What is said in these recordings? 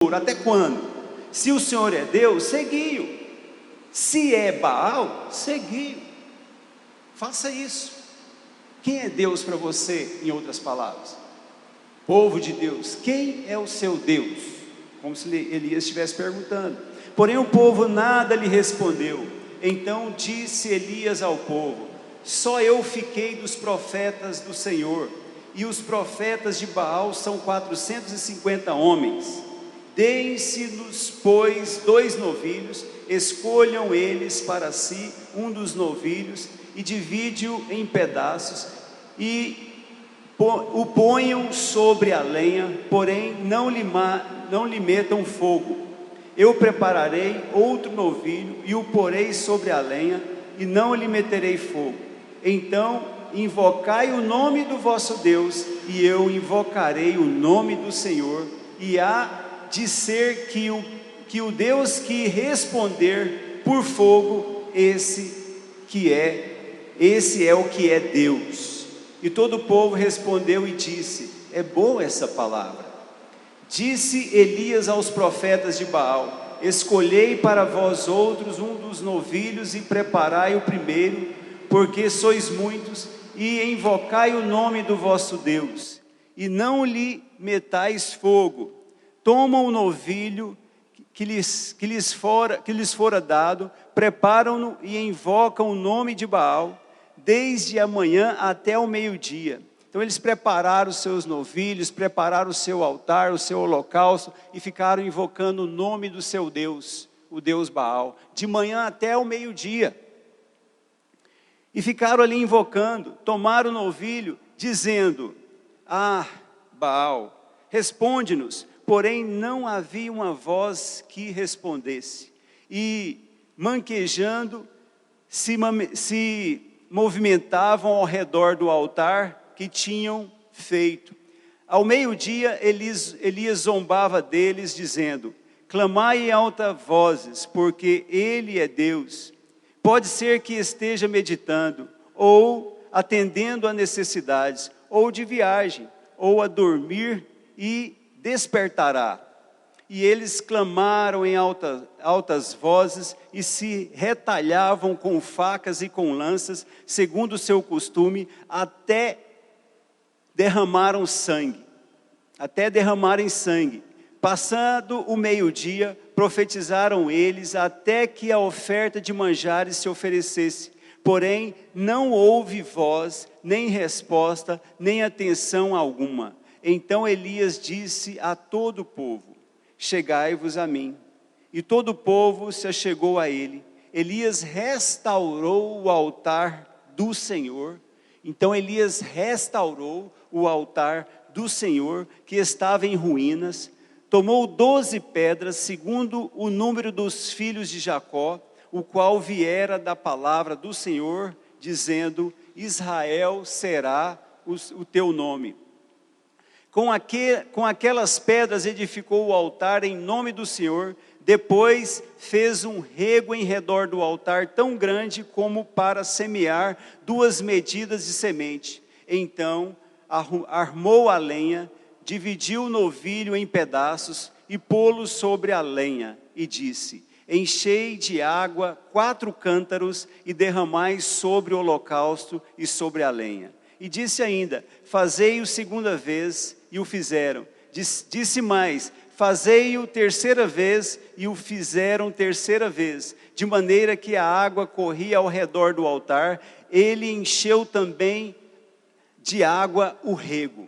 Até quando? Se o Senhor é Deus, segui-o. Se é Baal, segui-o. Faça isso. Quem é Deus para você, em outras palavras? Povo de Deus, quem é o seu Deus? Como se Elias estivesse perguntando. Porém o povo nada lhe respondeu. Então disse Elias ao povo: só eu fiquei dos profetas do Senhor, e os profetas de Baal são 450 homens. Deem-se-nos, pois, 2 novilhos, escolham eles para si um dos novilhos, e divide-o em pedaços, e o ponham sobre a lenha, porém não lhe metam fogo. Eu prepararei outro novilho, e o porei sobre a lenha, e não lhe meterei fogo. Então invocai o nome do vosso Deus, e eu invocarei o nome do Senhor, e há de ser que o Deus que responder por fogo, esse é o que é Deus. E todo o povo respondeu e disse: é boa essa palavra. Disse Elias aos profetas de Baal: escolhei para vós outros um dos novilhos e preparai o primeiro, porque sois muitos, e invocai o nome do vosso Deus, e não lhe metais fogo. Tomam o novilho que lhes fora dado, preparam-no e invocam o nome de Baal, desde a manhã até o meio-dia. Então eles prepararam os seus novilhos, prepararam o seu altar, o seu holocausto, e ficaram invocando o nome do seu Deus, o Deus Baal, de manhã até o meio-dia. E ficaram ali invocando, tomaram o novilho, dizendo: ah, Baal, responde-nos. Porém não havia uma voz que respondesse, e manquejando se movimentavam ao redor do altar que tinham feito. Ao meio-dia Elias zombava deles, dizendo: clamai em alta vozes, porque ele é Deus. Pode ser que esteja meditando, ou atendendo a necessidades, ou de viagem, ou a dormir, e despertará. E eles clamaram em altas vozes, e se retalhavam com facas e com lanças, segundo o seu costume, até derramaram sangue, até derramarem sangue. Passado o meio-dia, profetizaram eles, até que a oferta de manjares se oferecesse. Porém não houve voz, nem resposta, nem atenção alguma. Então Elias disse a todo o povo: chegai-vos a mim. E todo o povo se achegou a ele. Elias restaurou o altar do Senhor. Então Elias restaurou o altar do Senhor, que estava em ruínas. Tomou 12 pedras, segundo o número dos filhos de Jacó, o qual viera da palavra do Senhor, dizendo: Israel será o teu nome. Com aquelas pedras edificou o altar em nome do Senhor. Depois fez um rego em redor do altar, tão grande como para semear 2 medidas de semente. Então armou a lenha, dividiu o novilho em pedaços e pô-lo sobre a lenha, e disse: enchei de água 4 cântaros e derramai sobre o holocausto e sobre a lenha. E disse ainda: fazei-o segunda vez, e o fizeram. Disse mais: fazei-o terceira vez, e o fizeram terceira vez, de maneira que a água corria ao redor do altar. Ele encheu também de água o rego.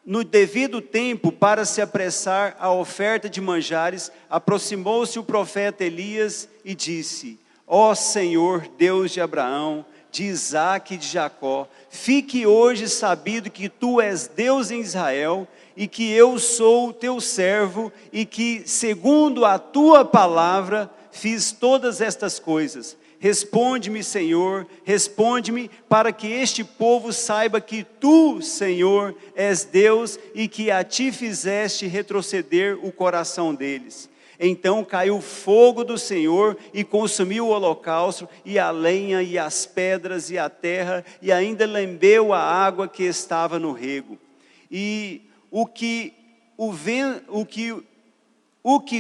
No devido tempo, para se apressar a oferta de manjares, aproximou-se o profeta Elias e disse: ó Senhor, Deus de Abraão, de Isaque e de Jacó, fique hoje sabido que tu és Deus em Israel, e que eu sou o teu servo, e que segundo a tua palavra fiz todas estas coisas. Responde-me, Senhor, responde-me, para que este povo saiba que tu, Senhor, és Deus, e que a ti fizeste retroceder o coração deles. Então caiu fogo do Senhor e consumiu o holocausto, e a lenha, e as pedras, e a terra, e ainda lambeu a água que estava no rego. E o que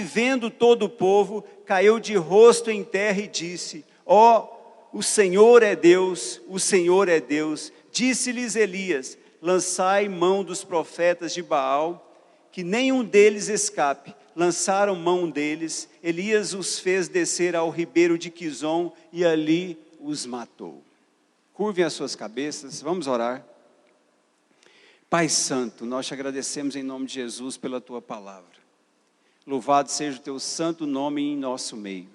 vendo todo o povo, caiu de rosto em terra e disse: ó, o Senhor é Deus, o Senhor é Deus. Disse-lhes Elias: lançai mão dos profetas de Baal, que nenhum deles escape. Lançaram mão deles, Elias os fez descer ao ribeiro de Quizom e ali os matou. Curvem as suas cabeças, vamos orar. Pai Santo, nós te agradecemos em nome de Jesus pela tua palavra. Louvado seja o teu santo nome em nosso meio.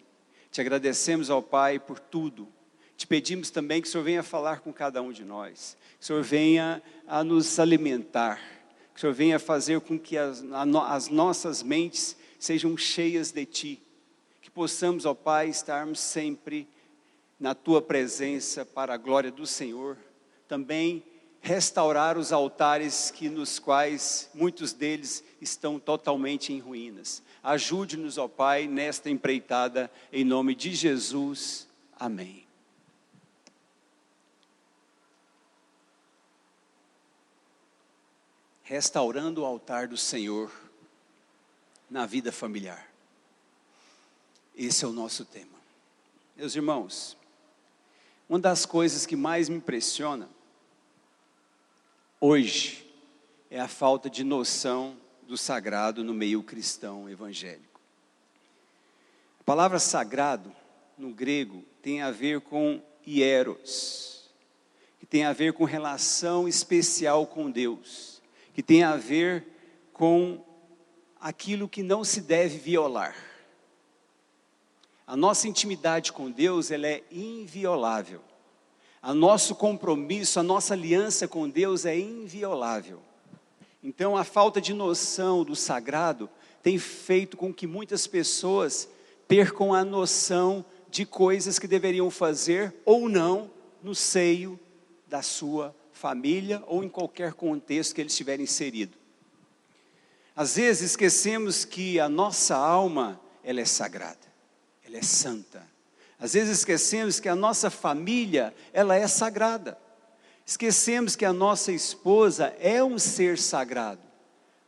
Te agradecemos, ó Pai, por tudo. Te pedimos também que o Senhor venha falar com cada um de nós. Que o Senhor venha a nos alimentar. Que o Senhor venha fazer com que as nossas mentes sejam cheias de Ti. Que possamos, ó Pai, estarmos sempre na Tua presença para a glória do Senhor. Também restaurar os altares nos quais muitos deles estão totalmente em ruínas. Ajude-nos, ó Pai, nesta empreitada, em nome de Jesus. Amém. Restaurando o altar do Senhor na vida familiar. Esse é o nosso tema. Meus irmãos, uma das coisas que mais me impressiona hoje é a falta de noção do sagrado no meio cristão evangélico. A palavra sagrado, no grego, tem a ver com hieros, que tem a ver com relação especial com Deus, que tem a ver com aquilo que não se deve violar. A nossa intimidade com Deus, ela é inviolável. O nosso compromisso, a nossa aliança com Deus é inviolável. Então, a falta de noção do sagrado tem feito com que muitas pessoas percam a noção de coisas que deveriam fazer ou não no seio da sua família ou em qualquer contexto que eles estiverem inserido. Às vezes esquecemos que a nossa alma, ela é sagrada, ela é santa. Às vezes esquecemos que a nossa família, ela é sagrada. Esquecemos que a nossa esposa é um ser sagrado.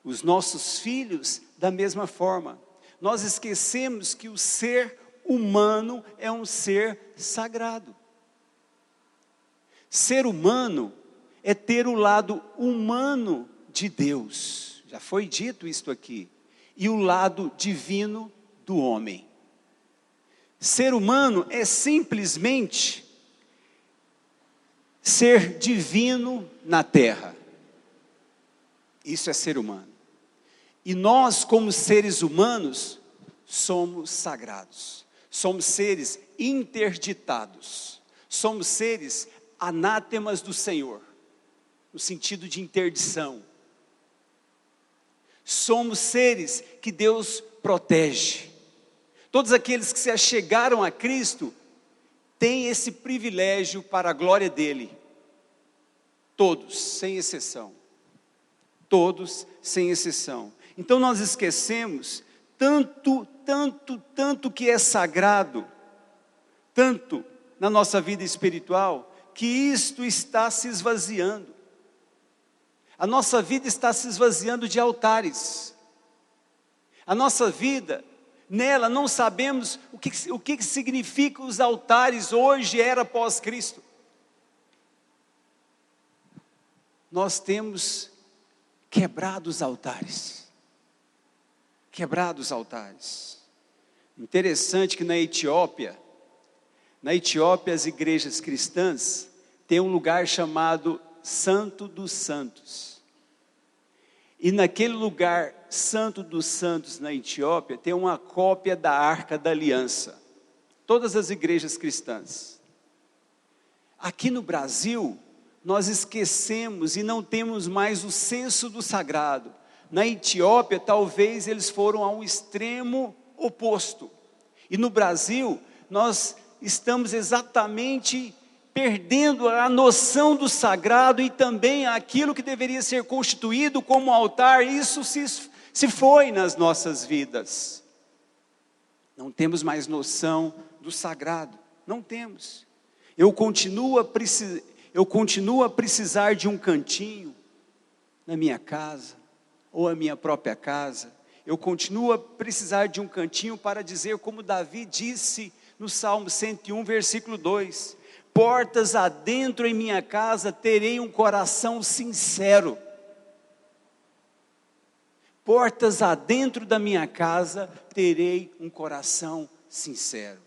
Os nossos filhos, da mesma forma. Nós esquecemos que o ser humano é um ser sagrado. Ser humano é ter o lado humano de Deus. Já foi dito isto aqui. E o lado divino do homem. Ser humano é simplesmente ser divino na terra. Isso é ser humano. E nós, como seres humanos, somos sagrados. Somos seres interditados. Somos seres anátemas do Senhor, no sentido de interdição. Somos seres que Deus protege. Todos aqueles que se achegaram a Cristo têm esse privilégio para a glória dele. Todos, sem exceção. Todos, sem exceção. Então nós esquecemos tanto que é sagrado, tanto na nossa vida espiritual, que isto está se esvaziando. A nossa vida está se esvaziando de altares. A nossa vida, nela não sabemos o que significa os altares hoje, era pós-Cristo. Nós temos quebrado os altares. Quebrado os altares. Interessante que na Etiópia as igrejas cristãs têm um lugar chamado Santo dos Santos. E naquele lugar, Santo dos Santos, na Etiópia, tem uma cópia da Arca da Aliança. Todas as igrejas cristãs. Aqui no Brasil, nós esquecemos e não temos mais o senso do sagrado. Na Etiópia, talvez eles foram ao extremo oposto. E no Brasil, nós estamos exatamente perdendo a noção do sagrado e também aquilo que deveria ser constituído como altar. Isso se foi nas nossas vidas. Não temos mais noção do sagrado. Não temos. Eu continuo a precisar de um cantinho na minha casa, ou a minha própria casa, eu continuo a precisar de um cantinho para dizer como Davi disse no Salmo 101, versículo 2: portas adentro em minha casa terei um coração sincero. Portas adentro da minha casa terei um coração sincero.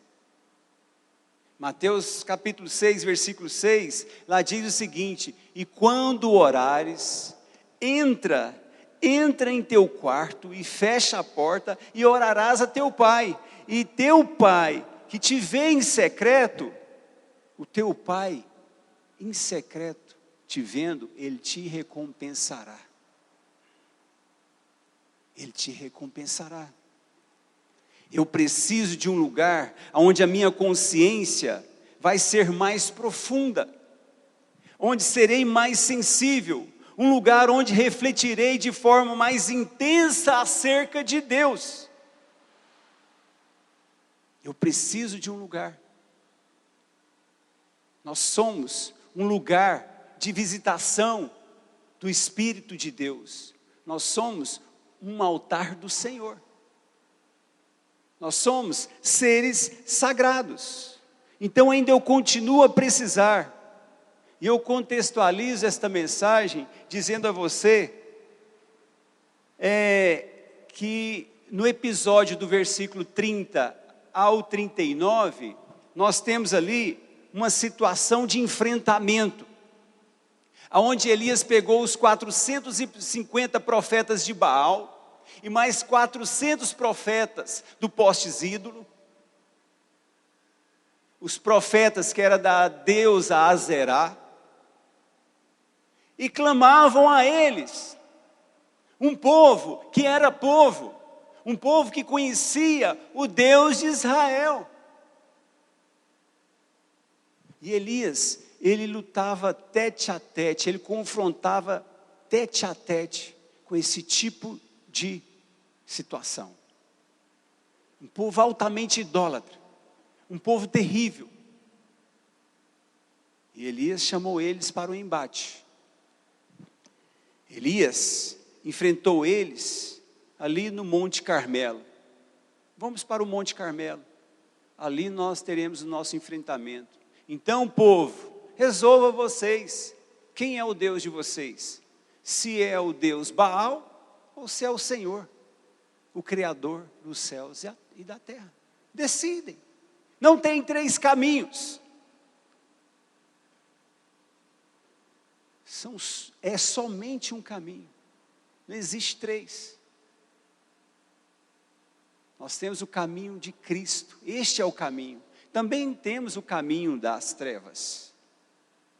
Mateus capítulo 6, versículo 6, lá diz o seguinte: e quando orares, entra em teu quarto e fecha a porta e orarás a teu pai, e teu pai que te vê em secreto, o teu pai em secreto te vendo, ele te recompensará. Ele te recompensará. Eu preciso de um lugar onde a minha consciência vai ser mais profunda, onde serei mais sensível, um lugar onde refletirei de forma mais intensa acerca de Deus. Eu preciso de um lugar. Nós somos um lugar de visitação do Espírito de Deus. Nós somos um altar do Senhor. Nós somos seres sagrados. Então ainda eu continuo a precisar. E eu contextualizo esta mensagem dizendo a você que no episódio do versículo 30 ao 39, nós temos ali uma situação de enfrentamento, onde Elias pegou os 450 profetas de Baal, e mais 400 profetas do postes-ídolo, os profetas que era da deusa Azerá, e clamavam a eles, um povo que era povo, um povo que conhecia o Deus de Israel. E Elias, ele lutava tete a tete, ele confrontava tete a tete com esse tipo de situação. Um povo altamente idólatra, um povo terrível. E Elias chamou eles para o embate. Elias enfrentou eles ali no Monte Carmelo. Vamos para o Monte Carmelo. Ali nós teremos o nosso enfrentamento. Então, povo, resolva vocês. Quem é o Deus de vocês? Se é o Deus Baal ou se é o Senhor, o Criador dos céus e da terra. Decidem. Não tem três caminhos. É somente um caminho. Não existe três. Nós temos o caminho de Cristo. Este é o caminho. Também temos o caminho das trevas.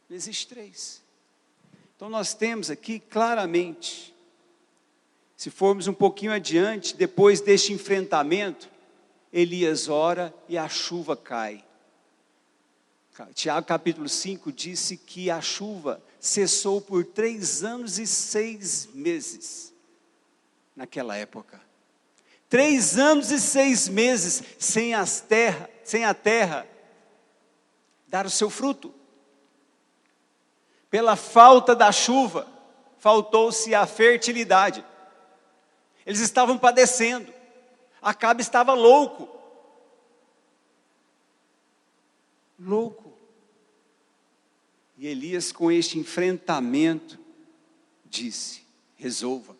Não existe três. Então nós temos aqui claramente, se formos um pouquinho adiante, depois deste enfrentamento, Elias ora e a chuva cai. Tiago capítulo 5 disse que a chuva cessou por 3 anos e 6 meses, naquela época. 3 anos e 6 meses sem a terra dar o seu fruto. Pela falta da chuva, faltou-se a fertilidade. Eles estavam padecendo. Acabe estava louco. E Elias, com este enfrentamento, disse: resolva.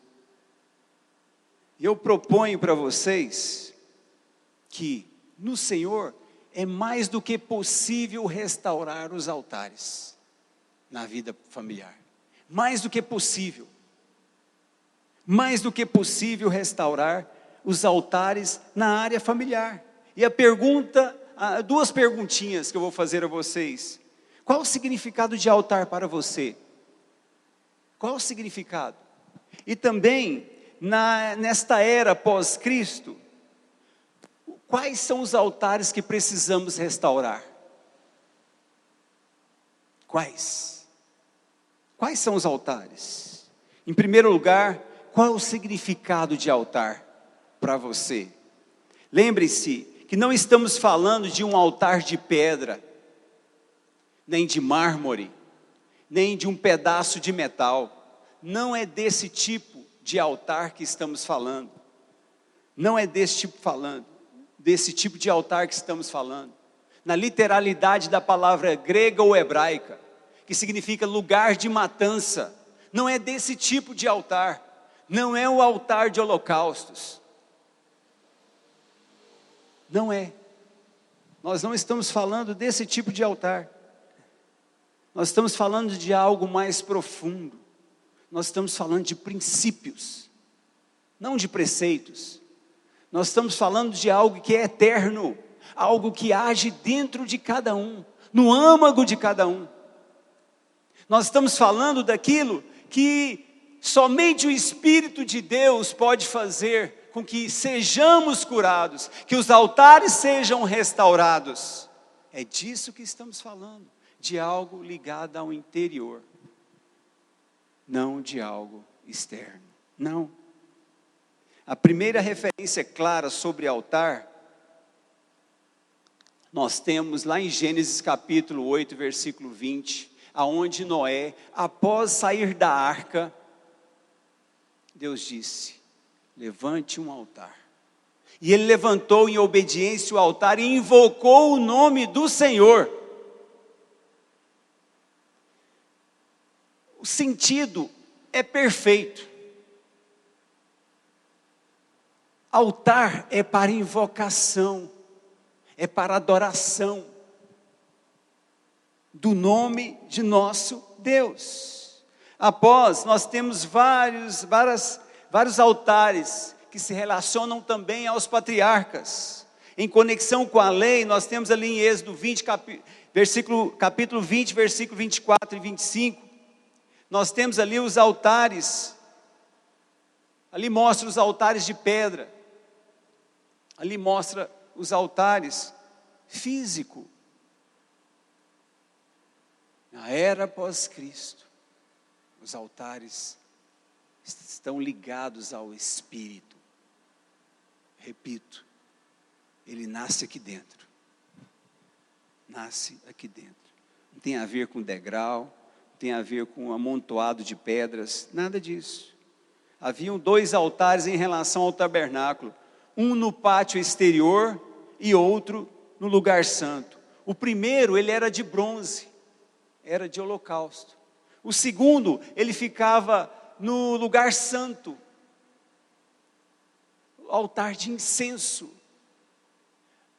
E eu proponho para vocês que no Senhor é mais do que possível restaurar os altares na vida familiar. Mais do que possível. Mais do que possível restaurar os altares na área familiar. E a pergunta, duas perguntinhas que eu vou fazer a vocês. Qual o significado de altar para você? Qual o significado? E também, nesta era pós-Cristo, quais são os altares que precisamos restaurar? Quais? Quais são os altares? Em primeiro lugar, qual é o significado de altar para você? Lembre-se que não estamos falando de um altar de pedra, nem de mármore, nem de um pedaço de metal. Não é desse tipo de altar que estamos falando. Não é desse tipo de altar que estamos falando. Na literalidade da palavra grega ou hebraica, que significa lugar de matança. Não é desse tipo de altar. Não é o altar de holocaustos. Não é. Nós não estamos falando desse tipo de altar. Nós estamos falando de algo mais profundo. Nós estamos falando de princípios, não de preceitos. Nós estamos falando de algo que é eterno, algo que age dentro de cada um, no âmago de cada um. Nós estamos falando daquilo que somente o Espírito de Deus pode fazer com que sejamos curados, que os altares sejam restaurados. É disso que estamos falando, de algo ligado ao interior, não de algo externo, não. A primeira referência clara sobre altar, nós temos lá em Gênesis capítulo 8, versículo 20, aonde Noé, após sair da arca, Deus disse: levante um altar. E ele levantou em obediência o altar e invocou o nome do Senhor. O sentido é perfeito. Altar é para invocação, é para adoração do nome de nosso Deus. Após, nós temos vários altares que se relacionam também aos patriarcas. Em conexão com a lei, nós temos ali em Êxodo 20, capítulo 20, versículo 24 e 25, nós temos ali os altares, ali mostra os altares de pedra, ali mostra os altares físicos. Na era pós-Cristo, os altares estão ligados ao Espírito. Repito, ele nasce aqui dentro. Nasce aqui dentro. Não tem a ver com degrau, não tem a ver com um amontoado de pedras, nada disso. Haviam 2 altares em relação ao tabernáculo, um no pátio exterior e outro no lugar santo. O primeiro, ele era de bronze, era de holocausto. O segundo, ele ficava no lugar santo, altar de incenso.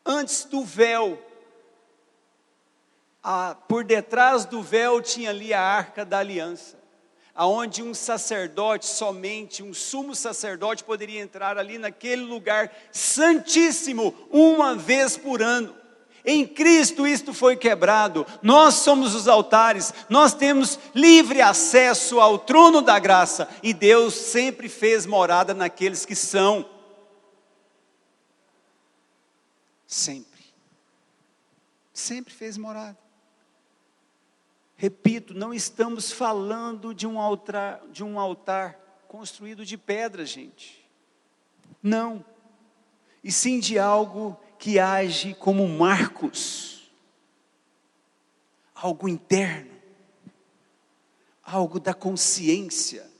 Antes do véu, por detrás do véu tinha ali a Arca da Aliança, aonde um sacerdote, somente um sumo sacerdote poderia entrar ali naquele lugar santíssimo, uma vez por ano. Em Cristo isto foi quebrado, nós somos os altares, nós temos livre acesso ao trono da graça, e Deus sempre fez morada naqueles que são. Sempre fez morada. Repito, não estamos falando de um altar construído de pedra, gente. Não. E sim de algo que age como marcos, algo interno, algo da consciência,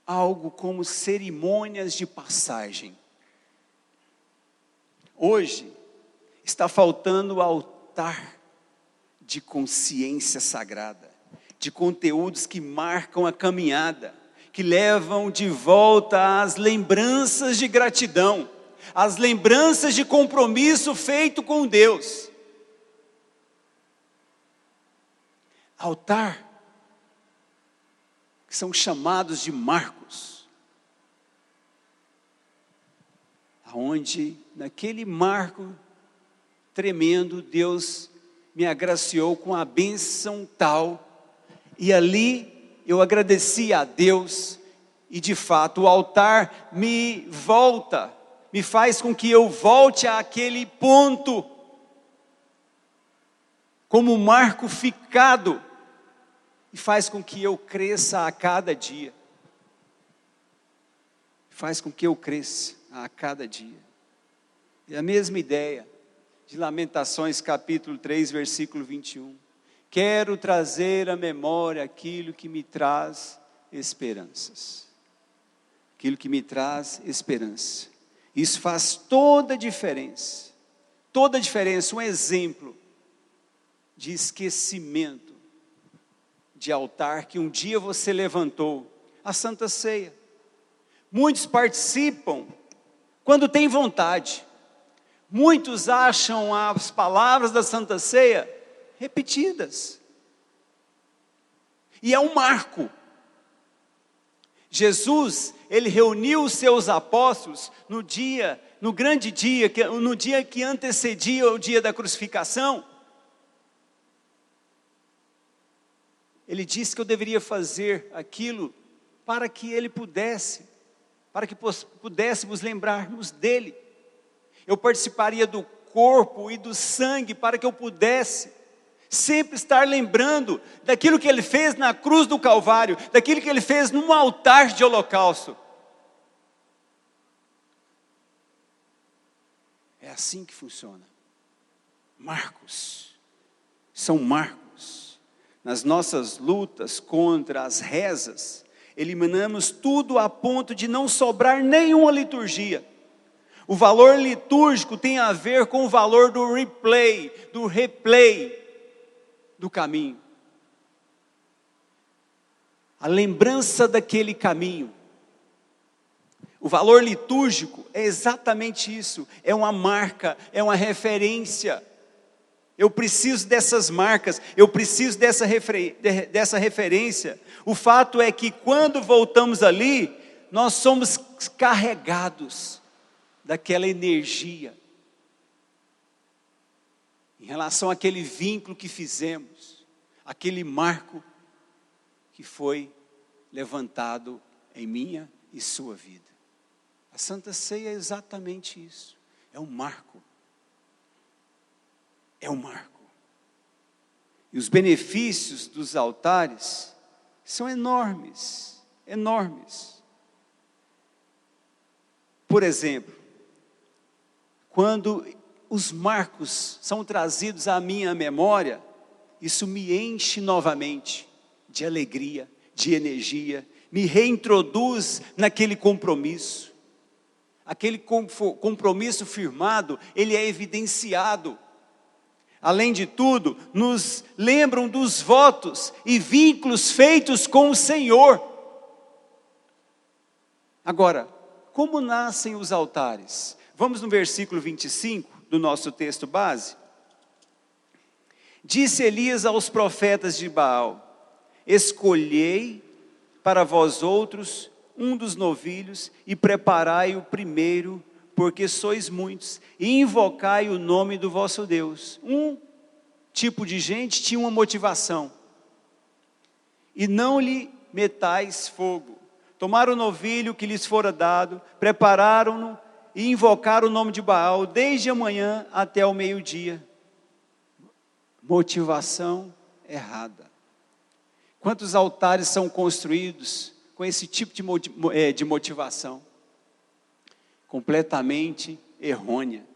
algo como cerimônias de passagem. Hoje está faltando o altar de consciência sagrada, de conteúdos que marcam a caminhada, que levam de volta as lembranças de gratidão, as lembranças de compromisso feito com Deus. Altar, que são chamados de marcos, aonde naquele marco tremendo Deus me agraciou com a bênção tal, e ali eu agradeci a Deus, e de fato o altar me faz com que eu volte àquele ponto, como marco ficado, e faz com que eu cresça a cada dia. Faz com que eu cresça a cada dia. E a mesma ideia de Lamentações capítulo 3, versículo 21. Quero trazer à memória aquilo que me traz esperanças. aquilo que me traz esperança. Isso faz toda a diferença. Toda a diferença. Um exemplo de esquecimento de altar que um dia você levantou, a Santa Ceia. Muitos participam quando têm vontade. Muitos acham as palavras da Santa Ceia repetidas. E é um marco. Jesus, ele reuniu os seus apóstolos no grande dia, no dia que antecedia o dia da crucificação. Ele disse que eu deveria fazer aquilo para que ele pudesse, para que pudéssemos lembrarmos dele. Eu participaria do corpo e do sangue para que eu pudesse sempre estar lembrando daquilo que ele fez na cruz do Calvário, daquilo que ele fez num altar de holocausto. É assim que funciona. Marcos. São marcos. Nas nossas lutas contra as rezas, eliminamos tudo a ponto de não sobrar nenhuma liturgia. O valor litúrgico tem a ver com o valor do replay do caminho. A lembrança daquele caminho. O valor litúrgico é exatamente isso, é uma marca, é uma referência. Eu preciso dessas marcas, eu preciso dessa referência. O fato é que quando voltamos ali, nós somos carregados daquela energia, em relação àquele vínculo que fizemos, aquele marco que foi levantado em minha e sua vida. A Santa Ceia é exatamente isso, é um marco. É um marco. E os benefícios dos altares são enormes, enormes. Por exemplo, quando os marcos são trazidos à minha memória, isso me enche novamente de alegria, de energia, me reintroduz naquele compromisso. Aquele compromisso firmado, ele é evidenciado. Além de tudo, nos lembram dos votos e vínculos feitos com o Senhor. Agora, como nascem os altares? Vamos no versículo 25 do nosso texto base. Disse Elias aos profetas de Baal: escolhei para vós outros um dos novilhos e preparai o primeiro, porque sois muitos, e invocai o nome do vosso Deus. Um tipo de gente tinha uma motivação: e não lhe metais fogo. Tomaram o novilho que lhes fora dado, prepararam-no e invocaram o nome de Baal desde a manhã até o meio-dia. Motivação errada. Quantos altares são construídos com esse tipo de motivação? Completamente errônea.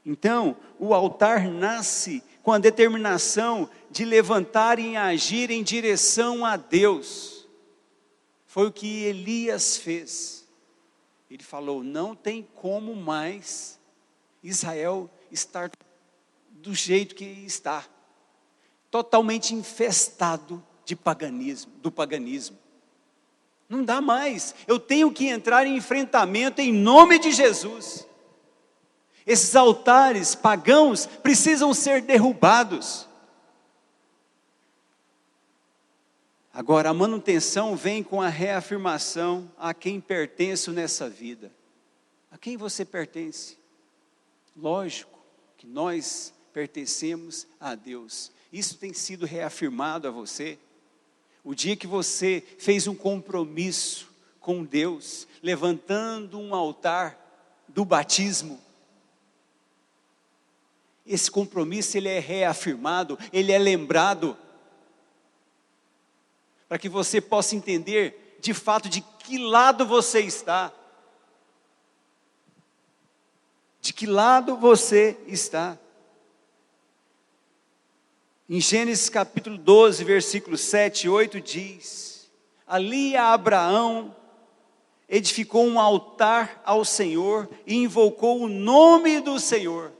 Então, o altar nasce com a determinação de levantar e agir em direção a Deus. Foi o que Elias fez. Ele falou: não tem como mais Israel estar do jeito que está, totalmente infestado do paganismo. Não dá mais, eu tenho que entrar em enfrentamento em nome de Jesus. Esses altares pagãos precisam ser derrubados. Agora, a manutenção vem com a reafirmação a quem pertenço nessa vida. A quem você pertence? Lógico que nós pertencemos a Deus. Isso tem sido reafirmado a você. O dia que você fez um compromisso com Deus, levantando um altar do batismo, esse compromisso ele é reafirmado, ele é lembrado, para que você possa entender de fato de que lado você está. De que lado você está. Em Gênesis capítulo 12, versículos 7 e 8 diz: ali a Abraão edificou um altar ao Senhor e invocou o nome do Senhor.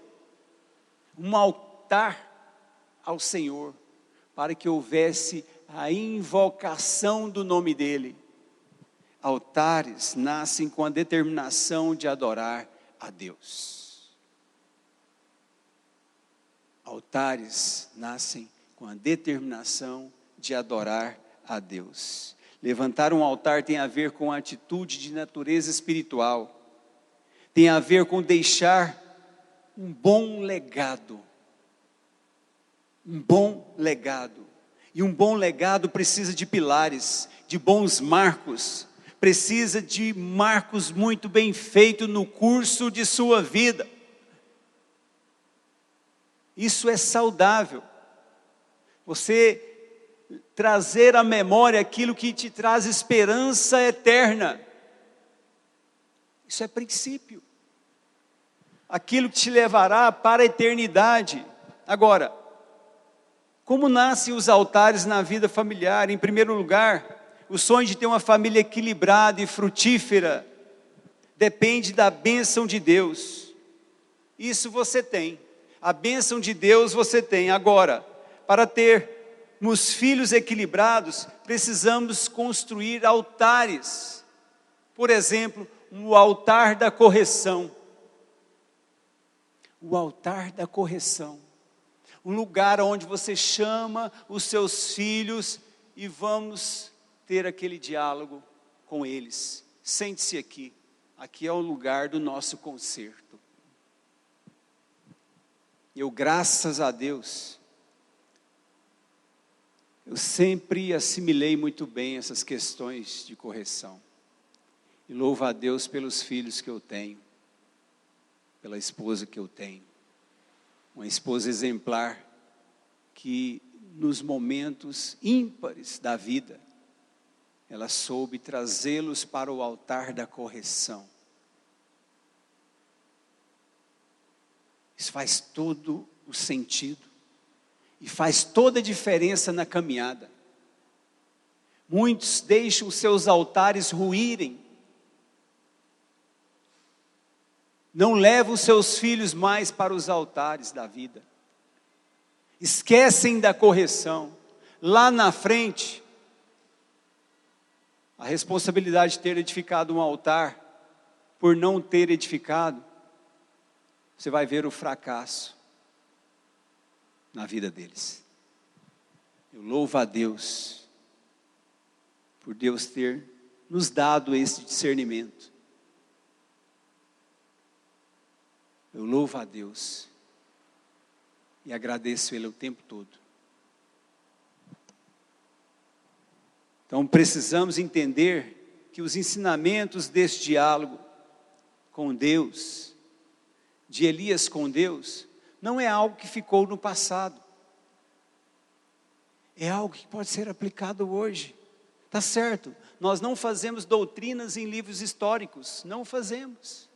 Um altar ao Senhor, para que houvesse a invocação do nome dEle. Altares nascem com a determinação de adorar a Deus. Altares nascem com a determinação de adorar a Deus. Levantar um altar tem a ver com a atitude de natureza espiritual. Tem a ver com deixar um bom legado. Um bom legado. E um bom legado precisa de pilares, de bons marcos. Precisa de marcos muito bem feitos no curso de sua vida. Isso é saudável. Você trazer à memória aquilo que te traz esperança eterna. Isso é princípio. Aquilo que te levará para a eternidade. Agora, como nascem os altares na vida familiar? Em primeiro lugar, o sonho de ter uma família equilibrada e frutífera depende da bênção de Deus. Isso você tem. A bênção de Deus você tem. Agora, para termos filhos equilibrados, precisamos construir altares. Por exemplo, o altar da correção. O altar da correção. Um lugar onde você chama os seus filhos e vamos ter aquele diálogo com eles. Sente-se aqui. Aqui é o lugar do nosso concerto. Eu, graças a Deus, eu sempre assimilei muito bem essas questões de correção. E louvo a Deus pelos filhos que eu tenho, pela esposa que eu tenho. Uma esposa exemplar que nos momentos ímpares da vida, ela soube trazê-los para o altar da correção. Isso faz todo o sentido e faz toda a diferença na caminhada. Muitos deixam os seus altares ruírem, não levam os seus filhos mais para os altares da vida, esquecem da correção. Lá na frente, a responsabilidade de ter edificado um altar, por não ter edificado, você vai ver o fracasso na vida deles. Eu louvo a Deus, por Deus ter nos dado esse discernimento. Eu louvo a Deus e agradeço Ele o tempo todo. Então precisamos entender que os ensinamentos desse diálogo com Deus, de Elias com Deus, não é algo que ficou no passado. É algo que pode ser aplicado hoje. Tá certo, nós não fazemos doutrinas em livros históricos, não fazemos.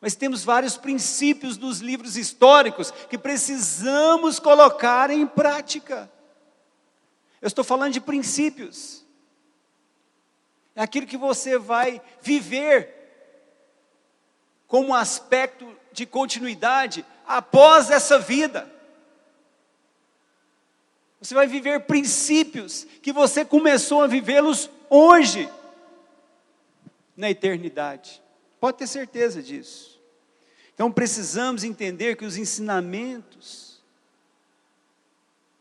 Mas temos vários princípios dos livros históricos que precisamos colocar em prática. Eu estou falando de princípios. É aquilo que você vai viver como um aspecto de continuidade após essa vida. Você vai viver princípios que você começou a vivê-los hoje, na eternidade. Pode ter certeza disso. Então precisamos entender que os ensinamentos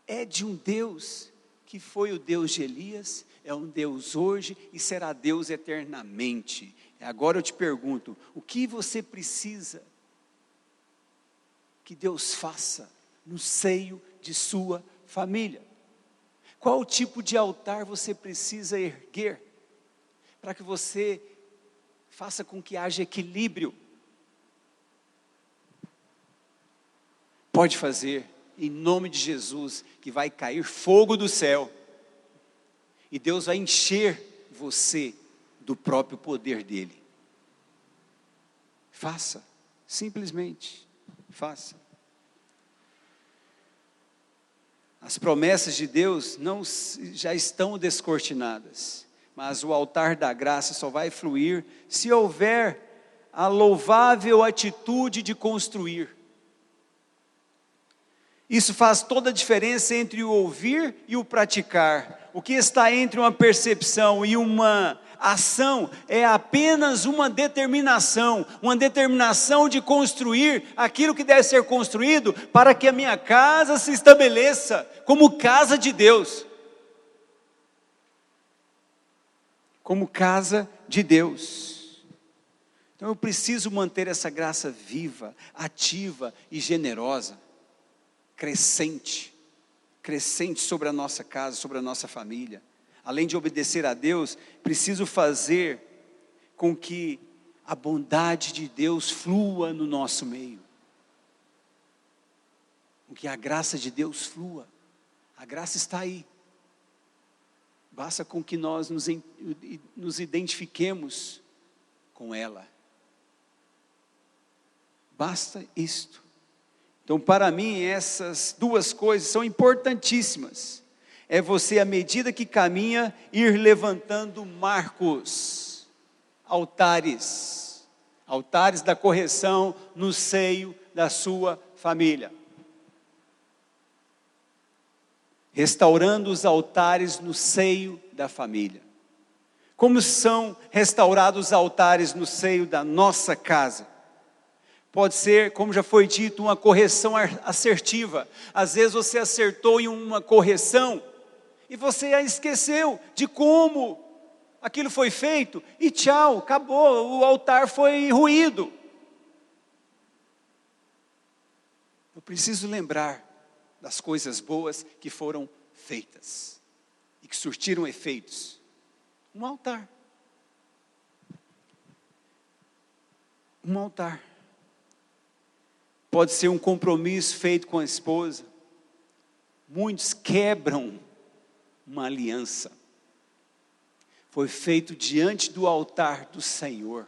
é de um Deus que foi o Deus de Elias, é um Deus hoje e será Deus eternamente. Agora eu te pergunto, o que você precisa que Deus faça no seio de sua família? Qual tipo de altar você precisa erguer para que você faça com que haja equilíbrio? Pode fazer, em nome de Jesus, que vai cair fogo do céu. E Deus vai encher você do próprio poder dEle. Faça, simplesmente, faça. As promessas de Deus já estão descortinadas. mas o altar da graça só vai fluir se houver a louvável atitude de construir. Isso faz toda a diferença entre o ouvir e o praticar. O que está entre uma percepção e uma ação é apenas uma determinação de construir aquilo que deve ser construído para que a minha casa se estabeleça como casa de Deus. Como casa de Deus. Então eu preciso manter essa graça viva, ativa e generosa. Crescente sobre a nossa casa, sobre a nossa família. Além de obedecer a Deus, preciso fazer com que a bondade de Deus flua no nosso meio. Com que a graça de Deus flua. A graça está aí. Basta com que nós nos identifiquemos com ela. Basta isto. Então, para mim, essas duas coisas são importantíssimas. É você, à medida que caminha, ir levantando marcos, altares da correção no seio da sua família. Restaurando os altares no seio da família. Como são restaurados os altares no seio da nossa casa? Pode ser, como já foi dito, uma correção assertiva. Às vezes você acertou em uma correção e você a esqueceu de como aquilo foi feito e tchau, acabou, o altar foi ruído. Eu preciso lembrar das coisas boas que foram feitas e que surtiram efeitos. Um altar. Um altar. Pode ser um compromisso feito com a esposa. Muitos quebram uma aliança. Foi feito diante do altar do Senhor.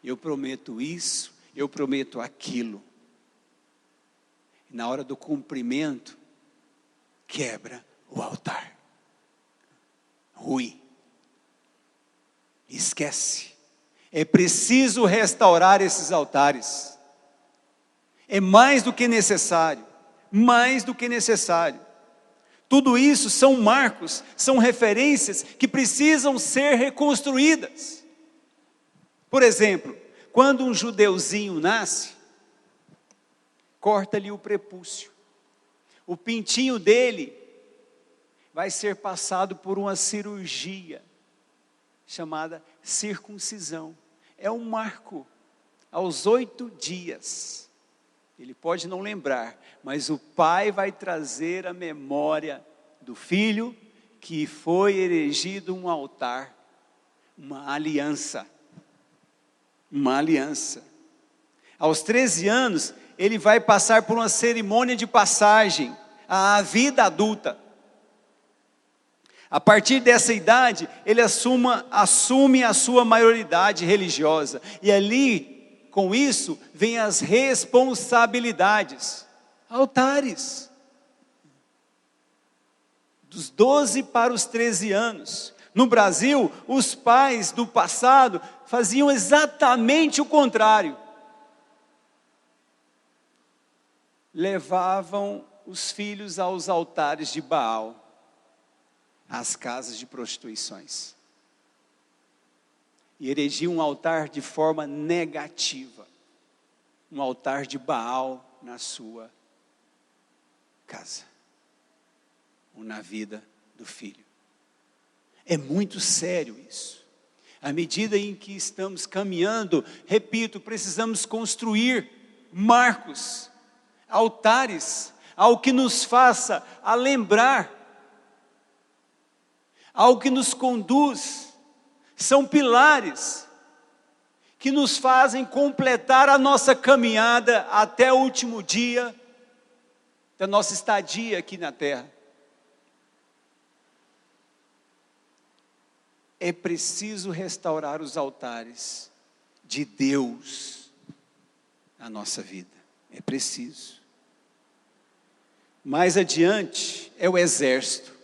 Eu prometo isso, eu prometo aquilo. E na hora do cumprimento, quebra o altar. Rui. Esquece. É preciso restaurar esses altares. É mais do que necessário, Tudo isso são marcos, são referências que precisam ser reconstruídas. Por exemplo, quando um judeuzinho nasce, corta-lhe o prepúcio. O pintinho dele vai ser passado por uma cirurgia, chamada circuncisão. É um marco, aos 8 dias. Ele pode não lembrar, mas o pai vai trazer a memória do filho que foi erigido um altar, uma aliança. Uma aliança. Aos 13 anos, ele vai passar por uma cerimônia de passagem à vida adulta. A partir dessa idade, ele assume a sua maioridade religiosa. E ali, com isso, vem as responsabilidades. Altares. Dos 12 para os 13 anos. No Brasil, os pais do passado faziam exatamente o contrário. Levavam os filhos aos altares de Baal, às casas de prostituições. E erigiam um altar de forma negativa. Um altar de Baal na sua casa. Ou na vida do filho. É muito sério isso. À medida em que estamos caminhando, repito, precisamos construir marcos, altares, algo que nos faça a lembrar, algo que nos conduz. São pilares que nos fazem completar a nossa caminhada até o último dia da nossa estadia aqui na terra. É preciso restaurar os altares de Deus na nossa vida. É preciso. Mais adiante é o exército.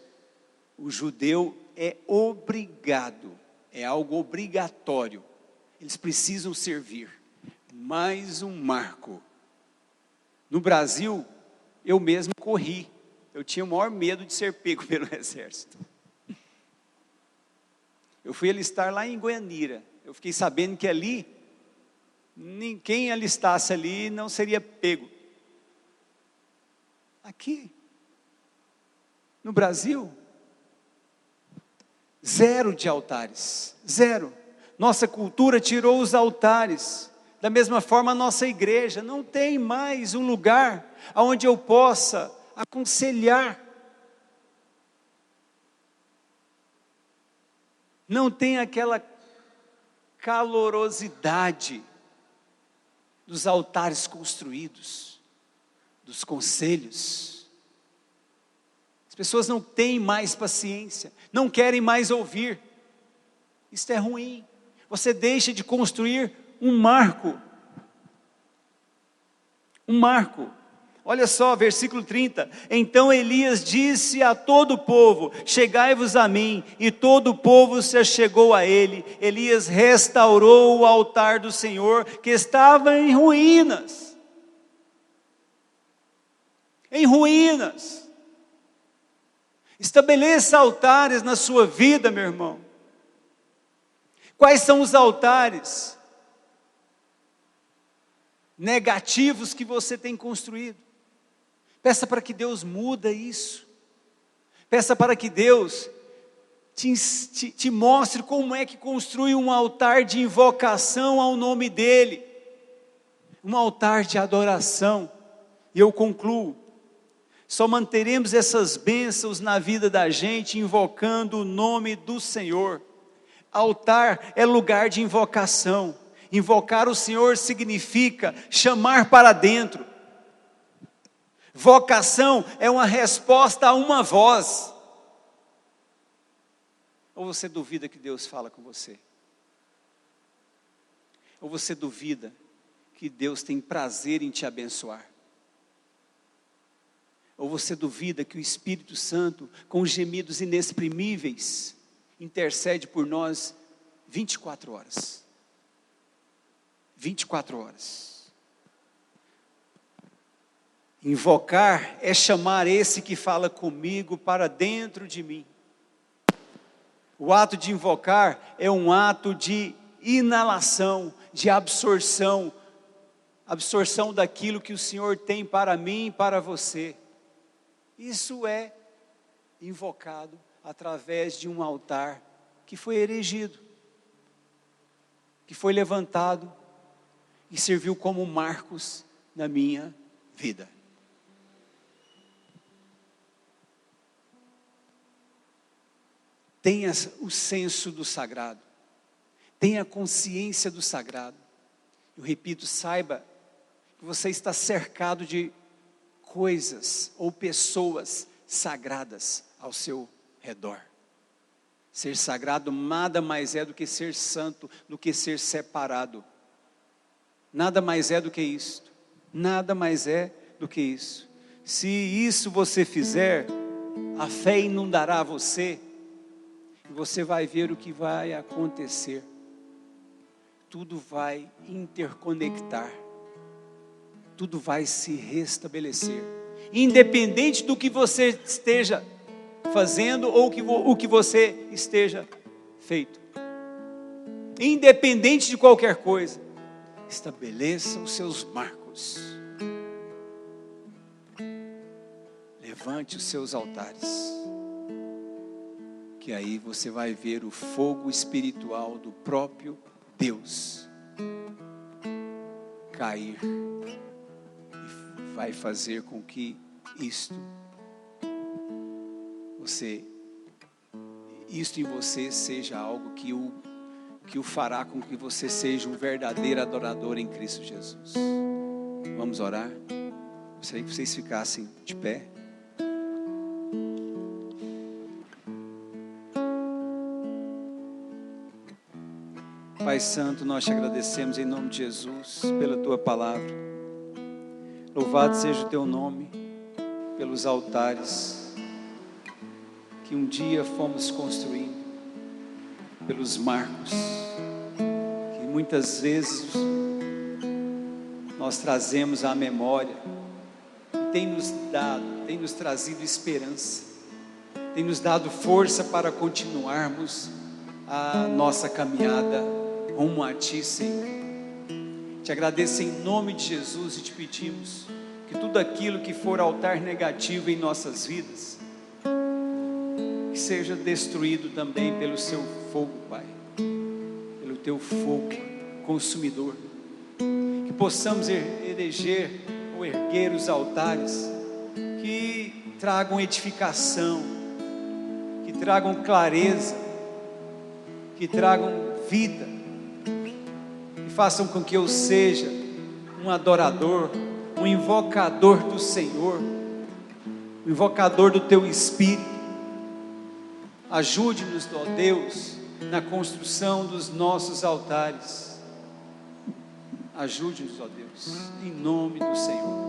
O judeu é obrigado, é algo obrigatório. Eles precisam servir. Mais um marco. No Brasil, eu mesmo corri. Eu tinha o maior medo de ser pego pelo exército. Eu fui alistar lá em Goianira. Eu fiquei sabendo que ali, quem alistasse ali não seria pego. Aqui, no Brasil, 0 de altares, 0. Nossa cultura tirou os altares. Da mesma forma, a nossa igreja não tem mais um lugar onde eu possa aconselhar. Não tem aquela calorosidade dos altares construídos, dos conselhos. As pessoas não têm mais paciência, não querem mais ouvir. Isso é ruim. Você deixa de construir um marco. Um marco. Olha só, versículo 30. Então Elias disse a todo o povo: chegai-vos a mim. E todo o povo se achegou a ele. Elias restaurou o altar do Senhor, que estava em ruínas. Em ruínas. Estabeleça altares na sua vida, meu irmão. Quais são os altares negativos que você tem construído? Peça para que Deus muda isso. Peça para que Deus te mostre como é que construi um altar de invocação ao nome dEle. Um altar de adoração. E eu concluo. Só manteremos essas bênçãos na vida da gente invocando o nome do Senhor. Altar é lugar de invocação. Invocar o Senhor significa chamar para dentro. Vocação é uma resposta a uma voz. Ou você duvida que Deus fala com você? Ou você duvida que Deus tem prazer em te abençoar? Ou você duvida que o Espírito Santo, com gemidos inexprimíveis, intercede por nós 24 horas? 24 horas. Invocar é chamar esse que fala comigo para dentro de mim. O ato de invocar é um ato de inalação, de absorção daquilo que o Senhor tem para mim e para você. Isso é invocado através de um altar que foi erigido, que foi levantado e serviu como marcos na minha vida. Tenha o senso do sagrado, tenha consciência do sagrado. Eu repito, saiba que você está cercado de coisas ou pessoas sagradas ao seu redor. Ser sagrado nada mais é do que ser santo, do que ser separado. Nada mais é do que isto. Nada mais é do que isso. Se isso você fizer, a fé inundará você. E você vai ver o que vai acontecer. Tudo vai interconectar. Tudo vai se restabelecer. Independente do que você esteja fazendo ou o que você esteja feito. Independente de qualquer coisa. Estabeleça os seus marcos. Levante os seus altares. Que aí você vai ver o fogo espiritual do próprio Deus cair. E vai fazer com que isto em você seja algo que o fará com que você seja um verdadeiro adorador em Cristo Jesus. Vamos orar? Gostaria que vocês ficassem de pé. Pai Santo, nós te agradecemos em nome de Jesus pela tua palavra. Louvado seja o teu nome pelos altares que um dia fomos construindo. pelos marcos que muitas vezes nós trazemos à memória, tem nos trazido esperança, tem nos dado força para continuarmos a nossa caminhada rumo a Ti, Senhor. Te agradeço em nome de Jesus e te pedimos que tudo aquilo que for altar negativo em nossas vidas, que seja destruído também pelo Seu fogo, Pai, pelo Teu fogo consumidor, que possamos eleger ou erguer os altares que tragam edificação, que tragam clareza, que tragam vida, que façam com que eu seja um adorador, um invocador do Senhor, um invocador do Teu Espírito. Ajude-nos, ó Deus, na construção dos nossos altares. Ajude-nos, ó Deus, em nome do Senhor.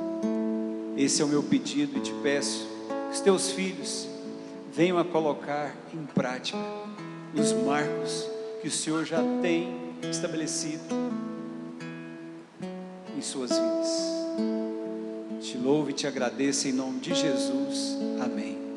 Esse é o meu pedido e te peço que os Teus filhos venham a colocar em prática os marcos que o Senhor já tem estabelecido em suas vidas. Te louvo e te agradeço em nome de Jesus. Amém.